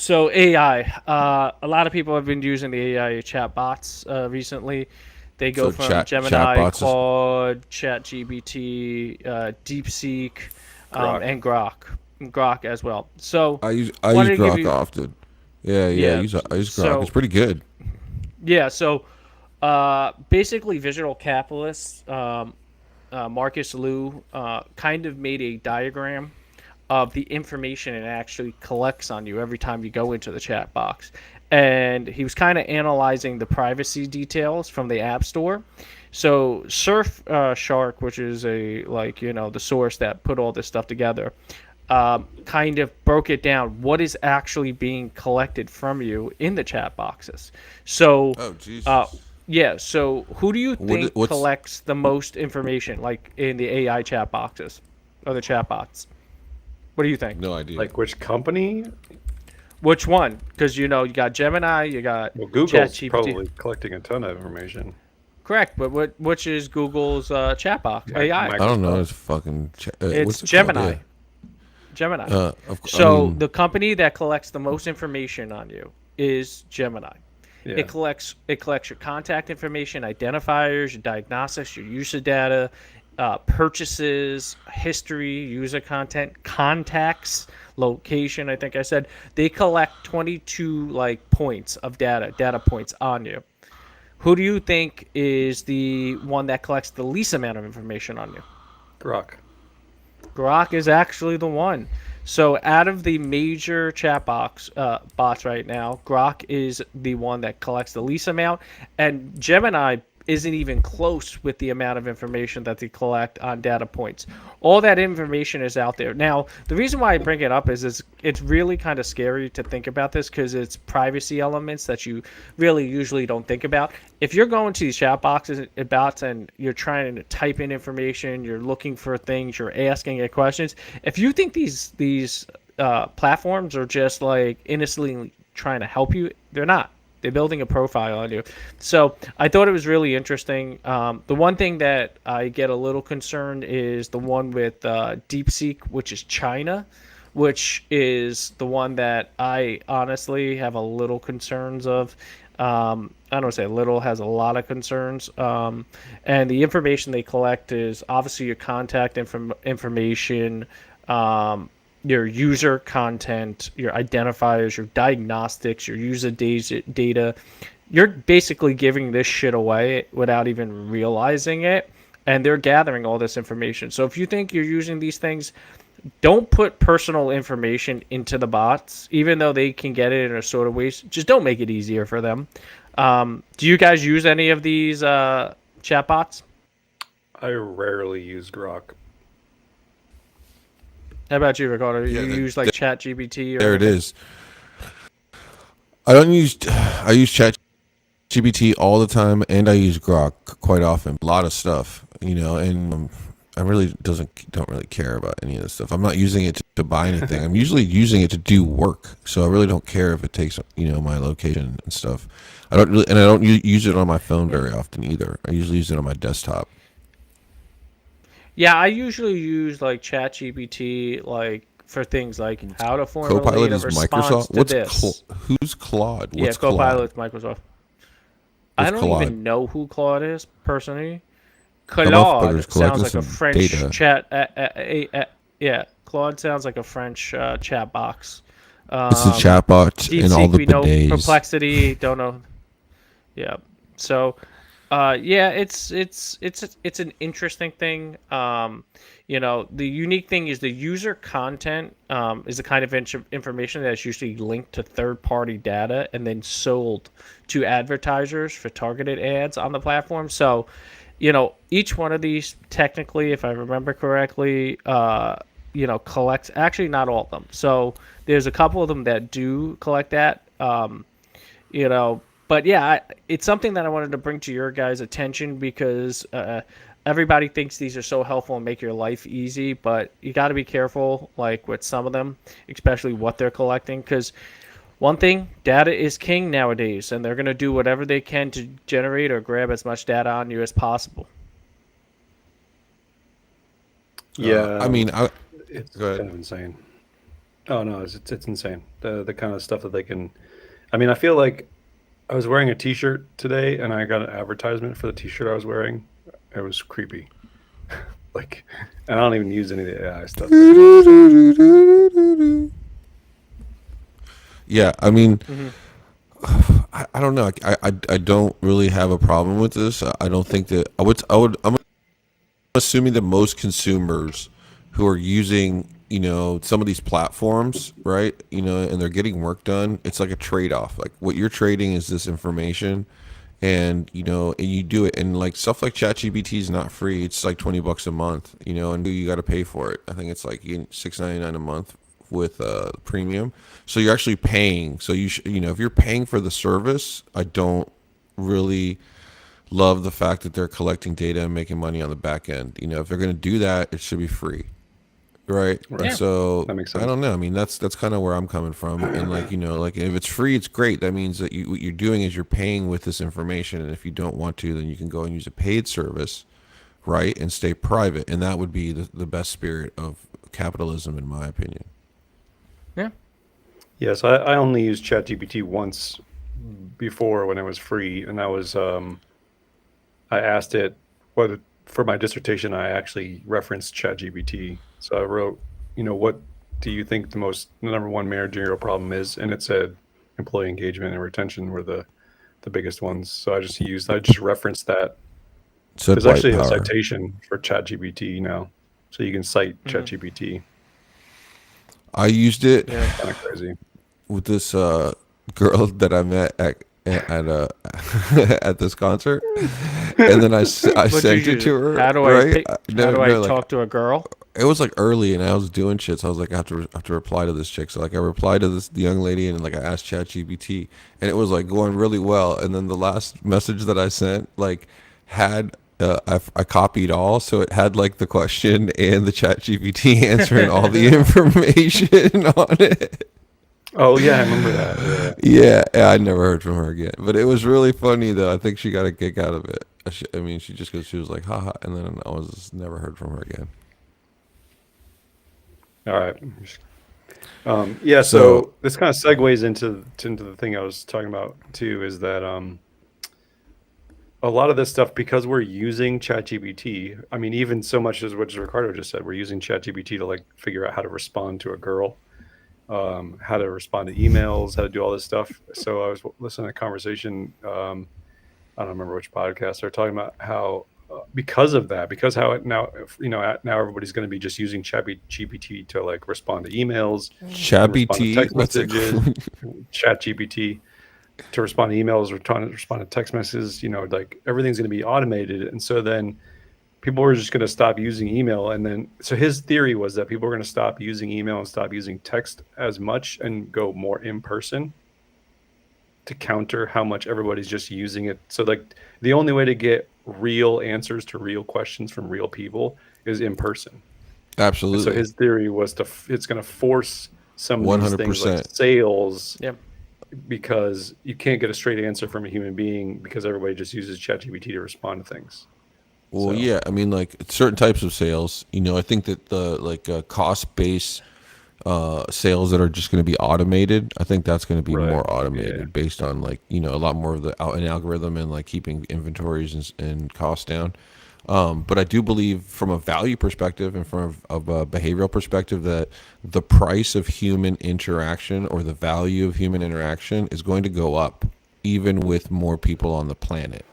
So AI, a lot of people have been using the AI chat bots recently. They go So from chat Gemini, bots is Claude, ChatGPT, DeepSeek, Grok. and Grok as well. So, I use wanted to give Grok you, often. Yeah. yeah. I use Grok. It's So, pretty good. basically, visual capitalists, Marcus Liu, kind of made a diagram of the information it actually collects on you every time you go into the chat box. And he was kind of analyzing the privacy details from the App Store. So Surf Shark, which is a the source that put all this stuff together, kind of broke it down. What is actually being collected from you in the chat boxes? So, Oh uh, Jesus. yeah. So who do you think What's collects the most information, like in the AI chat boxes or the chat bots? What do you think? no idea. Like which company? Which one? Because you got Gemini, you got Well, Google's ChatGPT. probably collecting a ton of information. Correct, but which is Google's chat box AI? I don't know. Microsoft. It's fucking It's what's it called? Yeah. Gemini. Gemini. I So mean, the company that collects the most information on you is Gemini. Yeah. It collects your contact information, identifiers, your diagnostics, your user data, purchases, history, user content, contacts, location. I think I said they collect 22 points of data points on you. Who do you think is the one that collects the least amount of information on you? Grok. Grok is actually the one. So out of the major chat bots right now, Grok is the one that collects the least amount, and Gemini isn't even close with the amount of information that they collect on data points. All that information is out there. Now, the reason why I bring it up is it's really kind of scary to think about this because it's privacy elements that you really usually don't think about. If you're going to these chat boxes bots and you're trying to type in information, you're looking for things, you're asking it questions. If you think these platforms are just like innocently trying to help you, they're not. They're building a profile on you. So I thought it was really interesting. The one thing that I get a little concerned is the one with DeepSeek, which is China, which is the one that I honestly have a little concerns of. I don't say little, has a lot of concerns. And the information they collect is obviously your contact information, um, your user content, your identifiers, your diagnostics, your user data. You're basically giving this shit away without even realizing it. And they're gathering all this information. So if you think you're using these things, don't put personal information into the bots, even though they can get it in a sort of ways. Just don't make it easier for them. Do you guys use any of these chat bots? I rarely use Grok. How about you, Ricardo? You yeah. use like Chat GPT or There it anything? is. I don't use. I use ChatGPT all the time, and I use Grok quite often. A lot of stuff, and I really don't really care about any of this stuff. I'm not using it to buy anything. I'm usually using it to do work, so I really don't care if it takes my location and stuff. I don't use it on my phone very often either. I usually use it on my desktop. Yeah, I usually use like ChatGPT like for things like how to formulate Copilot a is response Microsoft. to this. Who's Claude? Yeah, What's Claude? Copilot's Microsoft. I What's don't Claude? even know who Claude is personally. That motherfucker's Claude sounds collecting like a some French data. chat. Yeah, Claude sounds like a French chat box. It's the Um, chatbot and all DeepSeek, the we know. bidets. Perplexity, don't know. Yeah. So, yeah, it's an interesting thing. The unique thing is the user content is the kind of information that's usually linked to third-party data and then sold to advertisers for targeted ads on the platform. So, each one of these, technically, if I remember correctly, collects actually not all of them. So there's a couple of them that do collect that. You know but yeah, it's something that I wanted to bring to your guys attention because everybody thinks these are so helpful and make your life easy, but you got to be careful like with some of them, especially what they're collecting, because one thing, data is king nowadays, and they're going to do whatever they can to generate or grab as much data on you as possible. I Yeah, mean, it's go ahead. kind of insane. Oh no, it's insane. The kind of stuff that they can. I mean, I feel like I was wearing a T-shirt today, and I got an advertisement for the T-shirt I was wearing. It was creepy. Like, and I don't even use any of the AI stuff anymore. So Yeah, I mean, Hmm. I don't know. I don't really have a problem with this. I don't think that I'm assuming that most consumers who are using, some of these platforms, right, and they're getting work done, it's like a trade-off. Like what you're trading is this information, and and you do it, and like stuff like ChatGPT is not free. It's like $20 a month, and you got to pay for it. I think it's like $6.99 a month with premium. So you're actually paying. So if you're paying for the service, I don't really love the fact that they're collecting data and making money on the back end. If they're going to do that, it should be free, right? And right, Yeah. so that makes I sense. don't know. I mean, that's kind of where I'm coming from. And like like if it's free, it's great. That means that what you're doing is you're paying with this information, and if you don't want to, then you can go and use a paid service, right, and stay private. And that would be the best spirit of capitalism, in my opinion. Yeah. Yes, I only used ChatGPT once before when it was free, and that was I asked it what for my dissertation. I actually referenced ChatGPT, so I wrote, what do you think the number one managerial problem is? And it said employee engagement and retention were the biggest ones. So I just referenced that. Said There's white actually a power. citation for ChatGPT now, so you can cite Hmm. ChatGPT. I used it Yeah. Kind of crazy. with this girl that I met at at this concert, and then I What you sent it use? to her. How do I Right? pick? How No, do I no, like talk to a girl? it was like early, and I was doing shit. So I was like, I have to reply to this chick. So like I replied to the young lady, and like I asked ChatGPT, and it was like going really well. And then the last message that I sent like had. I copied all, so it had like the question and the ChatGPT answer and all the information on it. Oh yeah, I remember that. Yeah. Yeah, I never heard from her again. But it was really funny though. I think she got a kick out of it. I mean, she was like, haha, and then I was just never heard from her again. All right. Yeah. So, So this kind of segues into the thing I was talking about too. Is that a lot of this stuff, because we're using ChatGPT. I mean, even so much as what Ricardo just said, we're using ChatGPT to like figure out how to respond to a girl, how to respond to emails, how to do all this stuff. So I was listening to a conversation. I don't remember which podcast they're talking about how because of that, because how it now, now everybody's going to be just using ChatGPT to like respond to emails and Chabby respond to T, text what's it messages, called? ChatGPT to respond to emails, or trying to respond to text messages. Like everything's going to be automated, and so then people are just going to stop using email. And then, so his theory was that people are going to stop using email and stop using text as much and go more in person to counter how much everybody's just using it. So like the only way to get real answers to real questions from real people is in person. And so Absolutely, his theory was it's going to force some of these things like 100%. sales, Yep. because you can't get a straight answer from a human being because everybody just uses ChatGPT to respond to things. Well, So yeah, I mean, like certain types of sales. I think that the like cost based sales that are just going to be automated. I think that's going to be right, more yeah, automated based on like a lot more of an algorithm and like keeping inventories and costs down. But I do believe from a value perspective and from a behavioral perspective that the price of human interaction or the value of human interaction is going to go up even with more people on the planet.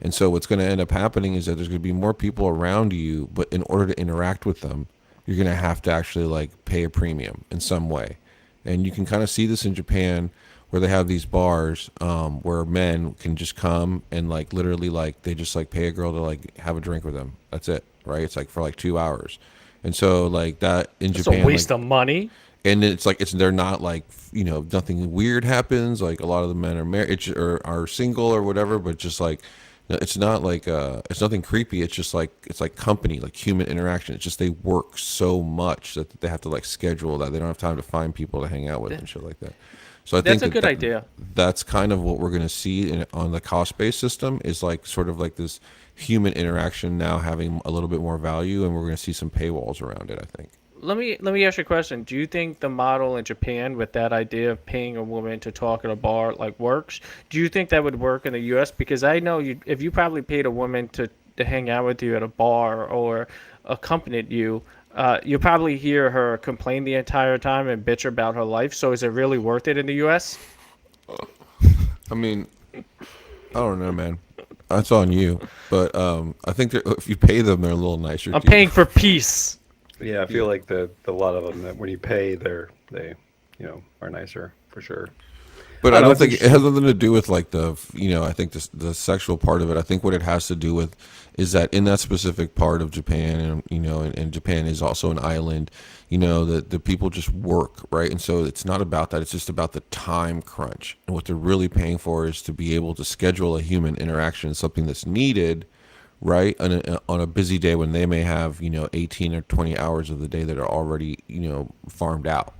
And so what's going to end up happening is that there's going to be more people around you, but in order to interact with them, you're going to have to actually like pay a premium in some way. And you can kind of see this in Japan where they have these bars where men can just come and like literally like they just like pay a girl to like have a drink with them. That's it, right? It's like for like 2 hours. And so like that in That's a Japan, like waste of money. and it's like they're not like nothing weird happens. Like a lot of the men are married or are single or whatever, but just like it's not like it's nothing creepy. It's just like it's like company, like human interaction. It's just they work so much that they have to like schedule that they don't have time to find people to hang out with and shit like that. So I think That's a good idea. that's kind of what we're going to see on the cost based system is like sort of like this human interaction now having a little bit more value, and we're going to see some paywalls around it, I think. let me ask you a question. Do you think the model in Japan with that idea of paying a woman to talk at a bar like works? Do you think that would work in the U.S.? Because I know if you probably paid a woman to hang out with you at a bar or accompanied you, you'll probably hear her complain the entire time and bitch about her life. So is it really worth it in the U.S.? I mean, I don't know, man. That's on you. But I think that if you pay them, they're a little nicer. I'm to you. paying for peace. Yeah, I feel like a lot of them that when you pay, they are nicer for sure. But I I know, don't it's think it interesting. has nothing to do with like I think the sexual part of it. I think what it has to do with is that in that specific part of Japan, and Japan is also an island, the people just work, right? And so it's not about that. It's just about the time crunch. And what they're really paying for is to be able to schedule a human interaction, something that's needed, right? On a busy day when they may have, 18 or 20 hours of the day that are already, farmed out.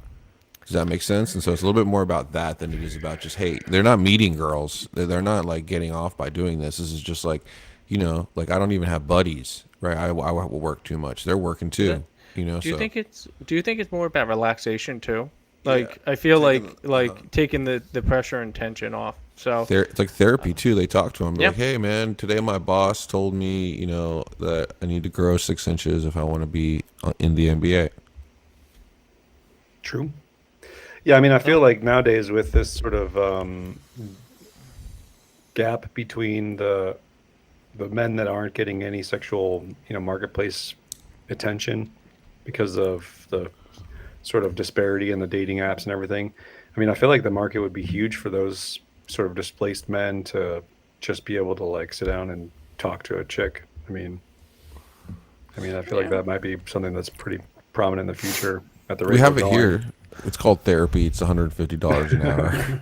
Does that make sense? And so it's a little bit more about that than it is about just, hey, they're not meeting girls. They're not like getting off by doing this. This is just like, like I don't even have buddies, right? I work too much. They're working too, Do you so. think it's more about relaxation too? Yeah, Like I feel taking like taking the pressure and tension off. So It's like therapy too. They talk to them. They're yeah, like, hey, man, today my boss told me, that I need to grow 6 inches if I want to be in the NBA. True. Yeah, I mean, I feel like nowadays with this sort of gap between the men that aren't getting any sexual, marketplace attention because of the sort of disparity in the dating apps and everything. I mean, I feel like the market would be huge for those sort of displaced men to just be able to like sit down and talk to a chick. I mean, I feel like yeah, that might be something that's pretty prominent in the future at the We rate we're have it going. here. It's called therapy. It's $150 an hour.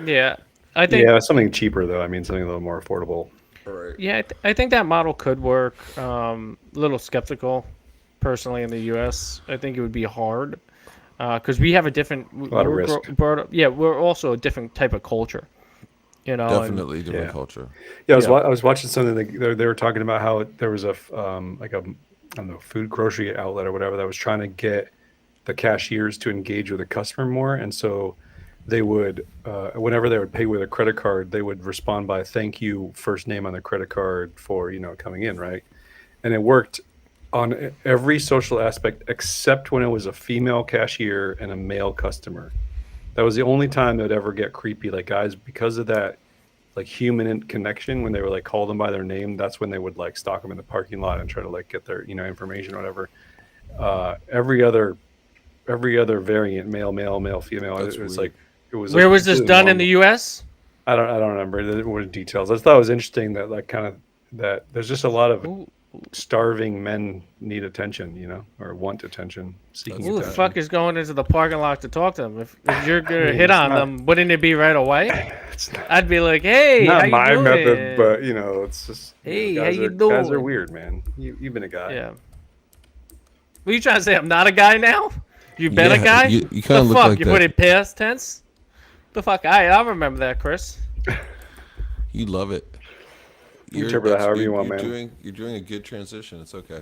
yeah. I think Yeah, something cheaper though. I mean, something a little more affordable. Right. yeah, I think that model could work. A little skeptical, personally, in the U.S. I think it would be hard because we have a different. A lot of risk. Brought up, yeah, we're also a different type of culture. And Definitely different Yeah. culture. Yeah, yeah, I was watching something that they were talking about how there was like a I don't know, food grocery outlet or whatever that was trying to get the cashiers to engage with the customer more, and so they would whenever they would pay with a credit card, they would respond by "thank you" first name on the credit card for coming in, right? And it worked on every social aspect except when it was a female cashier and a male customer. That was the only time they'd ever get creepy. Like guys, because of that like connection, when they were like call them by their name, that's when they would like stalk them in the parking lot and try to like get their information or whatever. Every other variant, male, female, That's it was weird. like it was where like was this completely done in the normal. U.S.? I don't remember the details. I just thought it was interesting that like kind of that there's just a lot of Who, starving men need attention, or want attention, seeking who the attention. fuck is going into the parking lot to talk to them? If you're I gonna mean, hit it's on not them, wouldn't it be right away? it's not, I'd be like, hey, how not you my method, doing? but it's just Hey, how guys you are doing? weird, man. You've been a guy. Yeah. What are you trying to say? I'm not a guy now? You been a Yeah, guy? you The kind of look fuck? like You put that. it past tense? The fuck? I remember that, Chris. You love it. You interpret that however you want, you're man. doing a good transition. It's okay.